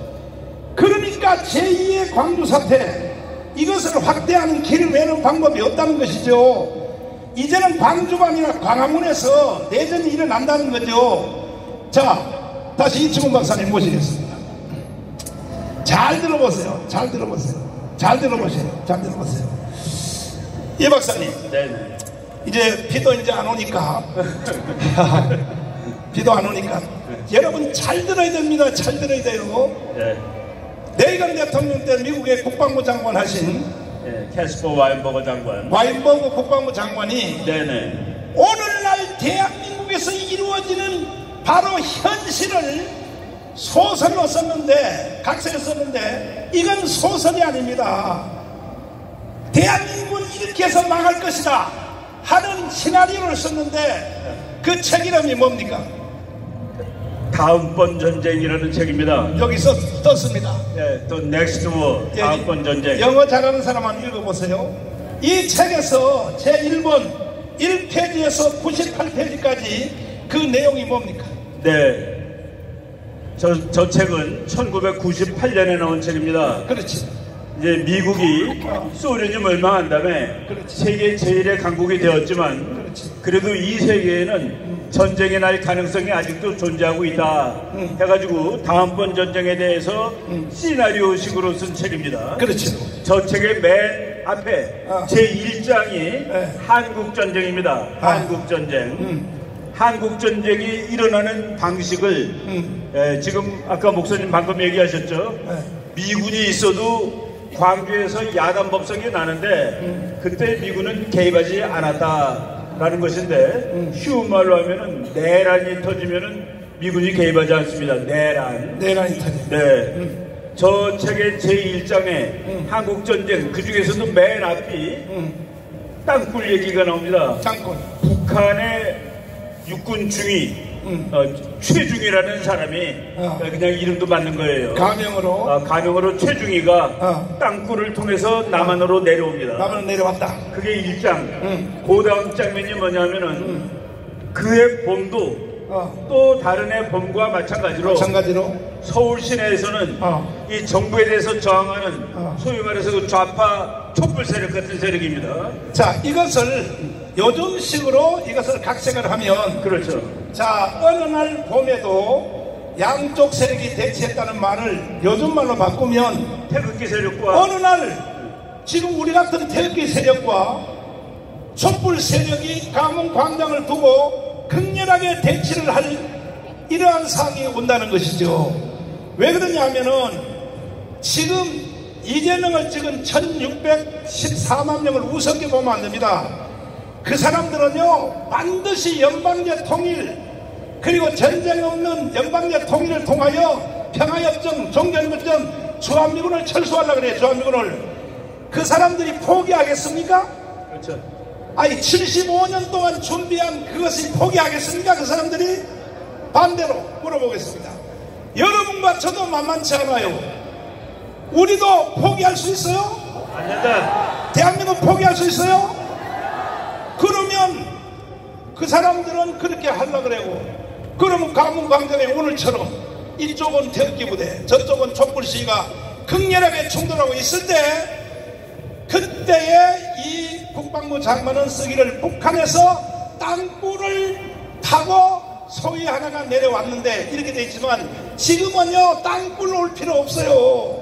그러니까 제2의 광주 사태, 이것을 확대하는 길을 내는 방법이 없다는 것이죠. 이제는 광주가 아니라 광화문에서 내전이 일어난다는 거죠. 자, 다시 이충훈 박사님 모시겠습니다. 잘 들어보세요. 잘 들어보세요. 이 박사님. 네. 이제 비도 이제 안 오니까 여러분 잘 들어야 됩니다. 잘 들어야 돼요. 네. 레이건 대통령 때 미국의 국방부 장관 하신 캐스퍼 와인버거 장관. 와인버거 국방부 장관이 네네. 오늘날 대한민국에서 이루어지는 바로 현실을 소설로 썼는데, 각서에 썼는데 이건 소설이 아닙니다. 대한민국은 이렇게 해서 망할 것이다 하는 시나리오를 썼는데 그 책 이름이 뭡니까? 다음번 전쟁이라는 책입니다. 여기 떴습니다. 예, 또 Next War, 다음번 전쟁. 영어 잘하는 사람 한번 읽어보세요. 이 책에서 제1번 1페이지에서 98페이지까지 그 내용이 뭡니까? 네, 저 책은 1998년에 나온 책입니다. 그렇지. 이제 미국이 소련이 멸망한 다음에 세계 제1의 강국이 되었지만 그래도 이 세계에는 전쟁이 날 가능성이 아직도 존재하고 있다 해가지고 다음번 전쟁에 대해서 시나리오식으로 쓴 책입니다. 그렇죠. 저 책의 맨 앞에 제1장이 한국전쟁입니다. 한국전쟁. 한국전쟁이 일어나는 방식을 지금 아까 목사님 방금 얘기하셨죠. 미군이 있어도 광주에서 야단 법석이 나는데 그때 미군은 개입하지 않았다라는 것인데 쉬운 말로 하면은 내란이 터지면은 미군이 개입하지 않습니다. 내란이 터지. 네. 저 책의 제1장에 한국전쟁 그 중에서도 맨 앞이 땅굴 얘기가 나옵니다. 땅굴. 북한의 육군 중위 최중위라는 사람이 그냥 이름도 맞는 거예요. 가명으로 최중위가 땅굴을 통해서 남한으로 내려옵니다. 남한으로 내려왔다. 그게 1장. 그 다음 장면이 뭐냐면은 그의 봄도 또 다른 애 봄과 마찬가지로 서울 시내에서는 이 정부에 대해서 저항하는 소위 말해서 그 좌파 촛불 세력 같은 세력입니다. 자, 이것을 요즘식으로 이것을 각색을 하면 그렇죠. 자, 어느 날 봄에도 양쪽 세력이 대치했다는 말을 요즘 말로 바꾸면 태극기 세력과 어느 날 지금 우리 같은 태극기 세력과 촛불 세력이 강원 광장을 두고 극렬하게 대치를 할 이러한 상황이 온다는 것이죠. 왜 그러냐 하면은 지금 이재명을 찍은 1614만 명을 우습게 보면 안 됩니다. 그 사람들은요 반드시 연방제 통일 그리고 전쟁 없는 연방제 통일을 통하여 평화협정, 종전협정, 주한미군을 철수하려고 그래요. 주한미군을. 그 사람들이 포기하겠습니까? 그렇죠. 아니 75년 동안 준비한 그것이 포기하겠습니까? 그 사람들이? 반대로 물어보겠습니다. 여러분과 저도 만만치 않아요. 우리도 포기할 수 있어요? 안 된다. 대한민국 포기할 수 있어요? 그러면 그 사람들은 그렇게 하려고 그러고 그러면 강문 광장에 오늘처럼 이쪽은 태극기 부대 저쪽은 촛불 시위가 극렬하게 충돌하고 있을 때 그때에 이 국방부 장관은 쓰기를 북한에서 땅굴을 타고 소위 하나가 내려왔는데 이렇게 돼 있지만 지금은요 땅굴 올 필요 없어요.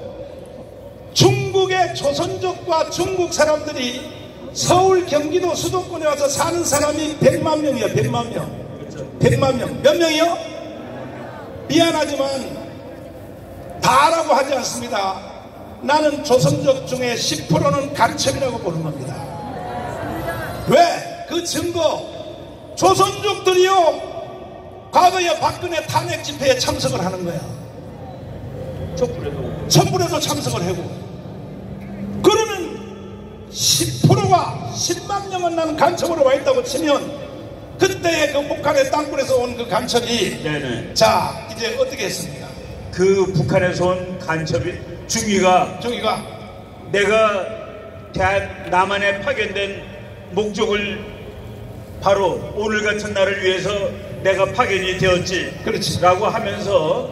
중국의 조선족과 중국 사람들이 서울 경기도 수도권에 와서 사는 사람이 100만 명이에요. 100만 명. 100만 명. 몇 명이요? 미안하지만 다라고 하지 않습니다. 나는 조선족 중에 10%는 간첩이라고 보는 겁니다. 왜? 그 증거 조선족들이요 과거에 박근혜 탄핵 집회에 참석을 하는 거야. 촛불에도 참석을 하고 그러면 10%가 10만 명은 나는 간첩으로 와 있다고 치면 그때의 그 북한의 땅굴에서 온 그 간첩이 네네. 자 이제 어떻게 했습니까? 그 북한에서 온 간첩이 중위가 내가 남한에 파견된 목적을 바로 오늘 같은 날을 위해서 내가 파견이 되었지. 그렇지. 라고 하면서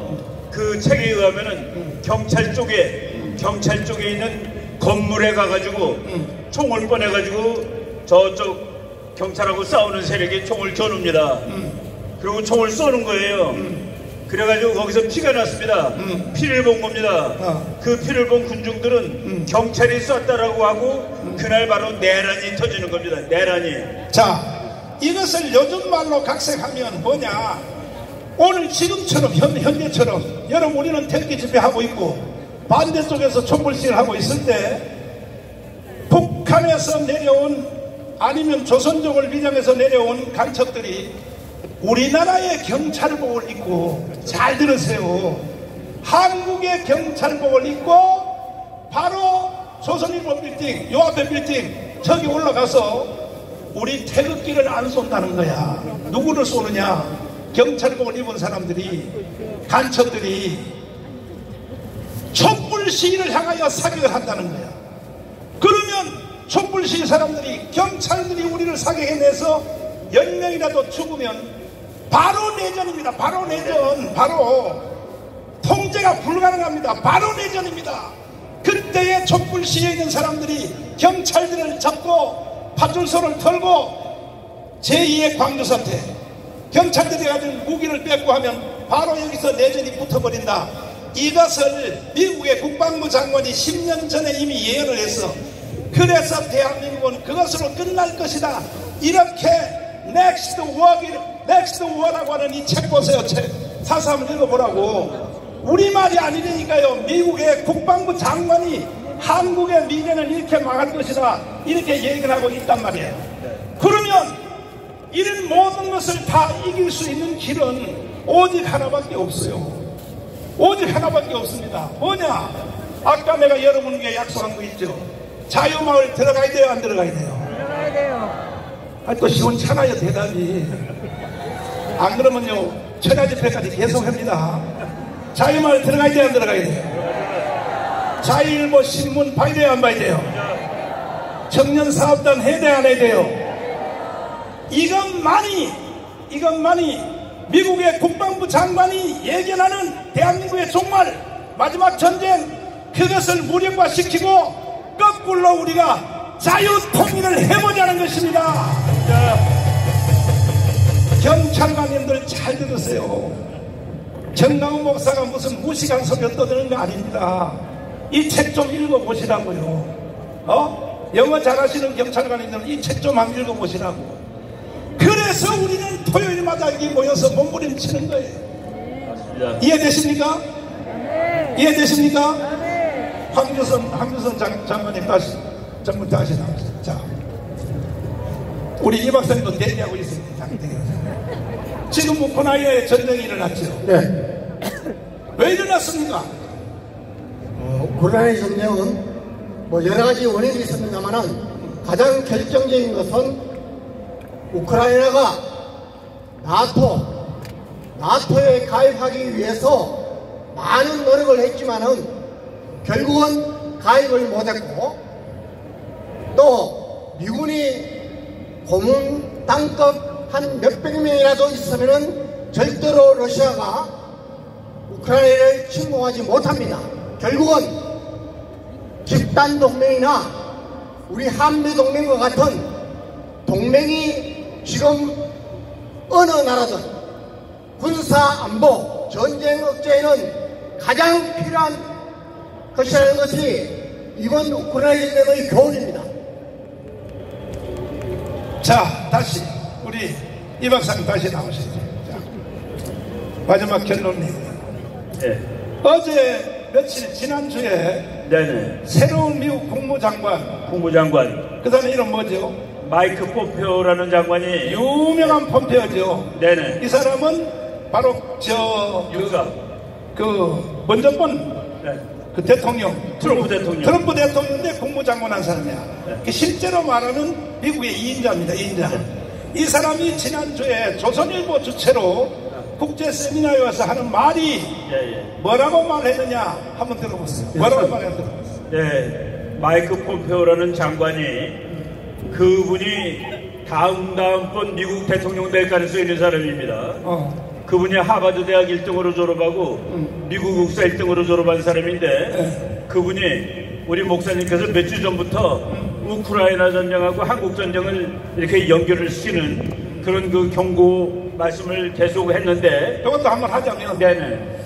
그 책에 의하면은 경찰 쪽에 있는 건물에 가가지고 총을 꺼내가지고 저쪽 경찰하고 싸우는 세력에 총을 겨눕니다. 그리고 총을 쏘는 거예요. 그래가지고 거기서 피가 났습니다. 피를 본 겁니다. 그 피를 본 군중들은 경찰이 쐈다라고 하고 그날 바로 내란이 터지는 겁니다. 내란이. 자 이것을 요즘 말로 각색하면 뭐냐 오늘 지금처럼 현재처럼 여러분 우리는 태극기 집회하고 있고 반대쪽에서 촛불 시위를 하고 있을 때 북한에서 내려온 아니면 조선족을 위장해서 내려온 간첩들이 우리나라의 경찰복을 입고 잘 들으세요. 한국의 경찰복을 입고 바로 조선일보 빌딩 요 앞에 빌딩 저기 올라가서 우리 태극기를 안 쏜다는 거야. 누구를 쏘느냐? 경찰복을 입은 사람들이 간첩들이 촛불 시위를 향하여 사격을 한다는 거야. 그러면 촛불 시위 사람들이 경찰들이 우리를 사격해내서 10명이라도 죽으면 바로 내전입니다. 바로 내전. 바로 통제가 불가능합니다. 바로 내전입니다. 그때의 촛불시위에 있는 사람들이 경찰들을 잡고 파출소를 털고 제2의 광주사태, 경찰들이 가진 무기를 뺏고 하면 바로 여기서 내전이 붙어버린다. 이것을 미국의 국방부 장관이 10년 전에 이미 예언을 했어. 그래서 대한민국은 그것으로 끝날 것이다. 이렇게 Next War라고 하는 이 책 보세요. 책 사서 한번 읽어보라고. 우리말이 아니니까요. 미국의 국방부 장관이 한국의 미래는 이렇게 망할 것이다, 이렇게 얘기를 하고 있단 말이에요. 그러면 이런 모든 것을 다 이길 수 있는 길은 오직 하나밖에 없어요. 오직 하나밖에 없습니다. 뭐냐? 아까 내가 여러분에게 약속한 거 있죠. 자유마을 들어가야 돼요, 안 들어가야 돼요? 들어가야 돼요. 또 시원찮아요, 대답이. 안 그러면요, 천하집회까지 계속합니다. 자유마을 들어가야 돼요, 안 들어가야 돼요? 자유일보 신문 봐야 돼요, 안 봐야 돼요? 청년사업단 해야 돼요, 안 해야 돼요? 이것만이 미국의 국방부 장관이 예견하는 대한민국의 종말, 마지막 전쟁, 그것을 무력화시키고 거꾸로 우리가 자유통일을 해보자는 것입니다. 경찰관님들 잘 들으세요. 정강훈 목사가 무슨 무식한 소리 떠드는 거 아닙니다. 이 책 좀 읽어보시라고요. 영어 잘하시는 경찰관님들은 이 책 좀 한번 읽어보시라고. 그래서 우리는 토요일마다 여기 모여서 몸부림치는 거예요. 이해되십니까? 이해되십니까? 황교선 장관님 다시 나오시죠. 자, 우리 이 박사님도 대기하고 있습니다. 지금 우크라이나에 전쟁이 일어났죠. 네. 왜 일어났습니까? 우크라이나 전쟁은 뭐 여러 가지 원인이 있습니다만은 가장 결정적인 것은 우크라이나가 나토에 가입하기 위해서 많은 노력을 했지만은 결국은 가입을 못했고, 또 미군이 고문 땅급 한 몇백 명이라도 있으면은 절대로 러시아가 우크라이나를 침공하지 못합니다. 결국은 집단 동맹이나 우리 한미 동맹과 같은 동맹이 지금 어느 나라든 군사 안보, 전쟁 억제에는 가장 필요한 것이라는 것이 이번 우크라이나 전쟁의 교훈입니다. 자, 다시 우리 이 박사님 다시 나오시죠. 자, 마지막 결론입니다. 네. 어제 며칠 지난주에 네네. 새로운 미국 국무장관 국무장관 그 사람 이름 뭐죠? 마이크 폼페오라는 장관이 유명한 폼페오죠. 네네. 이 사람은 바로 먼저 본 그 대통령 트럼프 대통령인데 국무장관 한 사람이야. 네. 실제로 말하는 미국의 2인자입니다. 2인자. 이 사람이 지난주에 조선일보 주최로 국제 세미나에 와서 하는 말이 뭐라고 말했느냐 한번 들어보세요. 뭐라고 말했느냐 들어보세요. 네, 마이크 폼페오라는 장관이 그분이 다음번 미국 대통령 될 가능성이 있는 사람입니다. 그분이 하버드 대학 1등으로 졸업하고 미국 국사 1등으로 졸업한 사람인데 그분이 우리 목사님께서 몇 주 전부터 우크라이나 전쟁하고 한국 전쟁을 이렇게 연결을 시키는 그런 그 경고 말씀을 계속 했는데 이것도 한번 하자면 네네.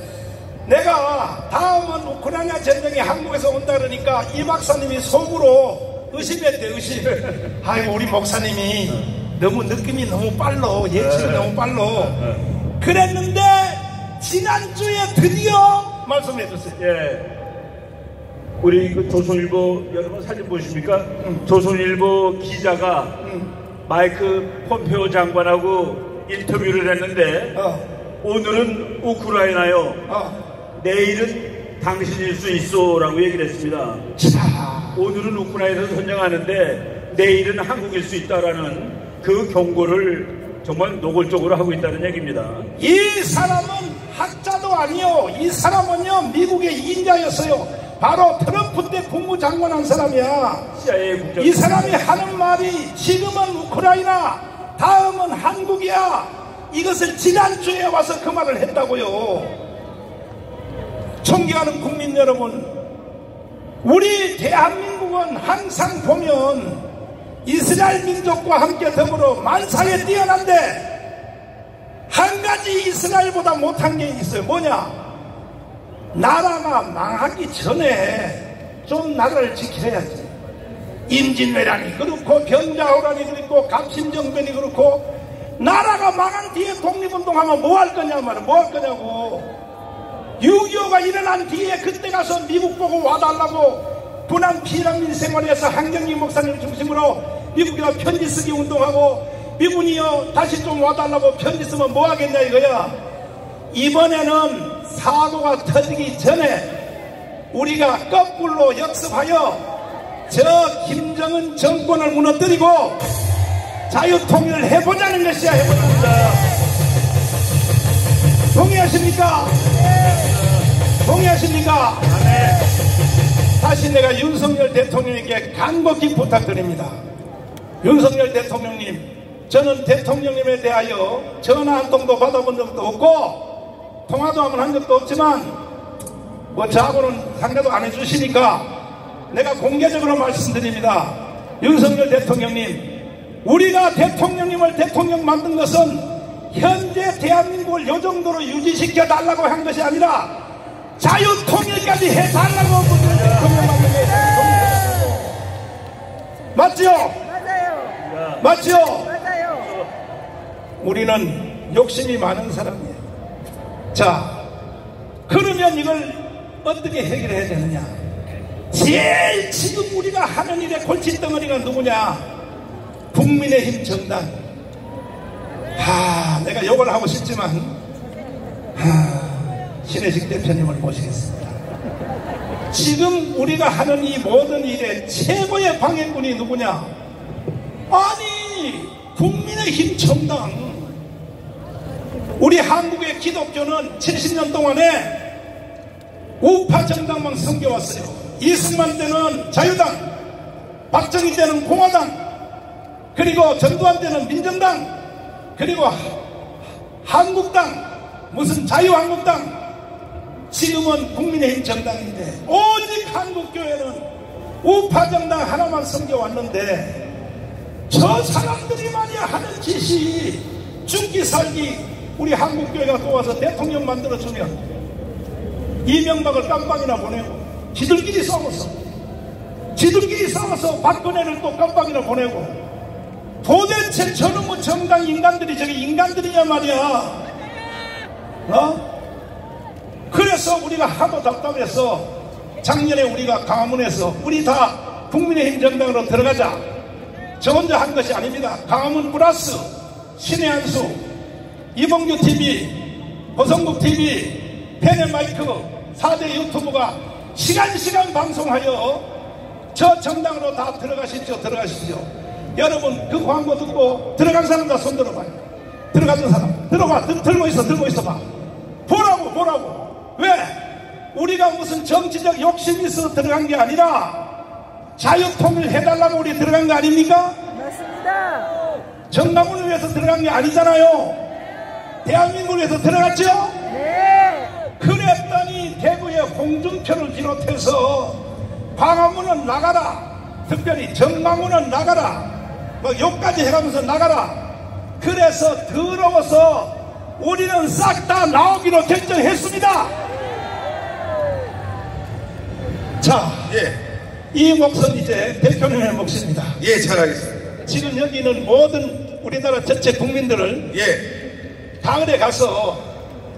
내가 다음은 우크라이나 전쟁이 한국에서 온다 그러니까 이 박사님이 속으로 의심했대. 아이고 우리 목사님이 너무 느낌이 너무 빨로 예측이 너무 빨로 그랬는데 지난주에 드디어 말씀해줬어요. 예. 우리 그 조선일보 여러분 사진 보십니까? 조선일보 기자가 마이크 폼페오 장관하고 인터뷰를 했는데 오늘은 우크라이나요. 내일은 당신일 수 있어라고 얘기를 했습니다. 오늘은 우크라이나에서 전쟁하는데 내일은 한국일 수 있다라는 그 경고를 정말 노골적으로 하고 있다는 얘기입니다. 이 사람은 학자도 아니요. 이 사람은요 미국의 2인자였어요. 바로 트럼프 때 국무장관 한 사람이야. 이 사람이 하는 말이 지금은 우크라이나, 다음은 한국이야. 이것을 지난주에 와서 그 말을 했다고요. 존경하는 국민 여러분, 우리 대한민국은 항상 보면 이스라엘 민족과 함께 더불어 만상에 뛰어난데 한 가지 이스라엘보다 못한 게 있어요. 뭐냐? 나라가 망하기 전에 좀 나라를 지켜야지. 임진왜란이 그렇고 병자호란이 그렇고 갑신정변이 그렇고, 나라가 망한 뒤에 독립운동하면 뭐 할 거냐 말이야. 뭐 할 거냐고. 6.25가 일어난 뒤에 그때 가서 미국 보고 와달라고 분한 피난민 생활에서 한경기 목사님 중심으로 미국에다 편지 쓰기 운동하고, 미군이요 다시 좀 와달라고 편지 쓰면 뭐 하겠냐 이거야. 이번에는 사고가 터지기 전에 우리가 거꾸로 역습하여 저 김정은 정권을 무너뜨리고 자유통일을 해보자는 것이야. 해보자는. 동의하십니까? 동의하십니까? 네. 다시 내가 윤석열 대통령에게 간곡히 부탁드립니다. 윤석열 대통령님, 저는 대통령님에 대하여 전화 한 통도 받아본 적도 없고 통화도 한번 한 적도 없지만 뭐 저하고는 상대도 안 해주시니까 내가 공개적으로 말씀드립니다. 윤석열 대통령님, 우리가 대통령님을 대통령 만든 것은 현재 대한민국을 요 정도로 유지시켜 달라고 한 것이 아니라 자유통일까지 해달라고 대통령 만든 거예요. 맞죠? 맞아요. 맞죠? 맞아요. 우리는 욕심이 많은 사람이에요. 자, 그러면 이걸 어떻게 해결해야 되느냐? 제일 지금 우리가 하는 일의 골칫덩어리가 누구냐? 국민의힘 정당. 내가 욕을 하고 싶지만 신혜식 대표님을 모시겠습니다. 지금 우리가 하는 이 모든 일의 최고의 방해꾼이 누구냐? 아니, 국민의힘 정당. 우리 한국의 기독교는 70년 동안에 우파 정당만 섬겨왔어요. 이승만 때는 자유당, 박정희 때는 공화당, 그리고 전두환 때는 민정당, 그리고 한국당, 무슨 자유한국당, 지금은 국민의힘 정당인데 오직 한국교회는 우파 정당 하나만 섬겨왔는데 저 사람들이 말이야 하는 짓이 죽기 살기. 우리 한국교회가 또 와서 대통령 만들어주면 이명박을 깜빡이나 보내고 지들끼리 싸워서 박근혜를 또 깜빡이나 보내고, 도대체 저는 뭐 정당 인간들이 저게 인간들이냐 말이야. 그래서 우리가 하도 답답해서 작년에 우리가 강화문에서 우리 다 국민의힘 정당으로 들어가자. 저 혼자 한 것이 아닙니다. 강화문 플러스 신의 한수, 이봉규 TV, 고성국 TV, 페네마이크 4대 유튜브가 시간 방송하여 저 정당으로 다 들어가십시오. 여러분 그 광고 듣고 들어간 사람 다 손 들어봐요. 들어갔던 사람 들고 있어 봐. 보라고. 왜? 우리가 무슨 정치적 욕심이 있어서 들어간 게 아니라 자유통일 해달라고 우리 들어간 거 아닙니까? 맞습니다. 정당을 위해서 들어간 게 아니잖아요. 대한민국을 위해서 들어갔죠? 네. 그랬더니 대구의 홍준표를 비롯해서 광화문은 나가라, 특별히 정강훈은 나가라, 막 욕까지 해가면서 나가라. 그래서 더러워서 우리는 싹 다 나오기로 결정했습니다. 자, 이 몫은 이제 대표님의 몫입니다. 잘 알겠습니다. 지금 여기는 모든 우리나라 전체 국민들을 가을에 가서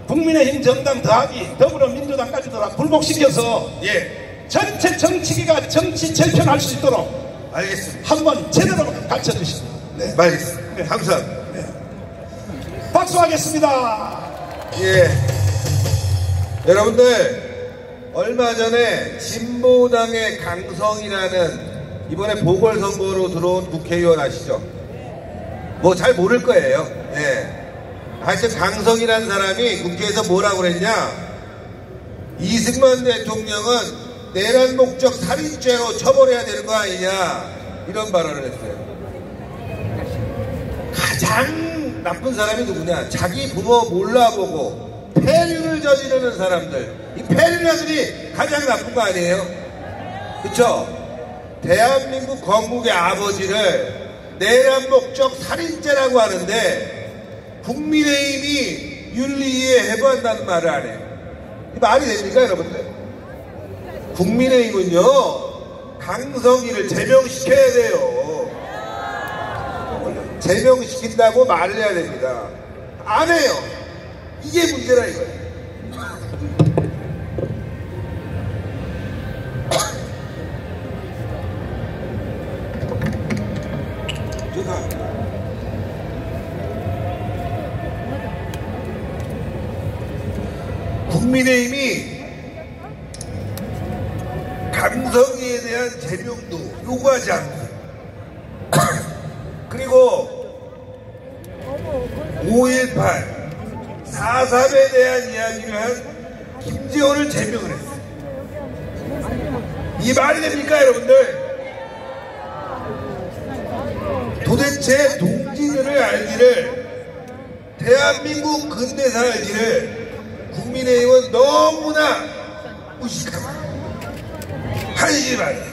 국민의힘 정당 더하기 더불어민주당까지도 다 불복시켜서 전체 정치기가 정치 재편할 수 있도록 알겠습니다. 한번 제대로 가르쳐주시죠. 알겠습니다. 감사합니다. 박수하겠습니다. 여러분들, 얼마 전에 진보당의 강성이라는 이번에 보궐선거로 들어온 국회의원 아시죠? 뭐 잘 모를 거예요. 하여튼 강성이라는 사람이 국회에서 뭐라고 그랬냐? 이승만 대통령은 내란 목적 살인죄로 처벌해야 되는 거 아니냐, 이런 발언을 했어요. 가장 나쁜 사람이 누구냐? 자기 부모 몰라보고 폐륜을 저지르는 사람들, 이 패륜아들이 가장 나쁜 거 아니에요? 그쵸? 대한민국 건국의 아버지를 내란 목적 살인죄라고 하는데 국민의힘이 윤리위에 해부한다는 말을 안 해요. 이 말이 됩니까, 여러분들? 국민의힘은요, 강성희를 제명시켜야 돼요. 제명시킨다고 말을 해야 됩니다. 안 해요. 이게 문제라 이거예요. 국민의힘이 강성희에 대한 제명도 요구하지 않고 그리고 5.18 4.3에 대한 이야기를 한 김재원을 제명을 했어요. 이 말이 됩니까, 여러분들? 도대체 동지들을 알기를, 대한민국 근대사 알기를 국민의힘은 너무나 무식하다. 한심하다.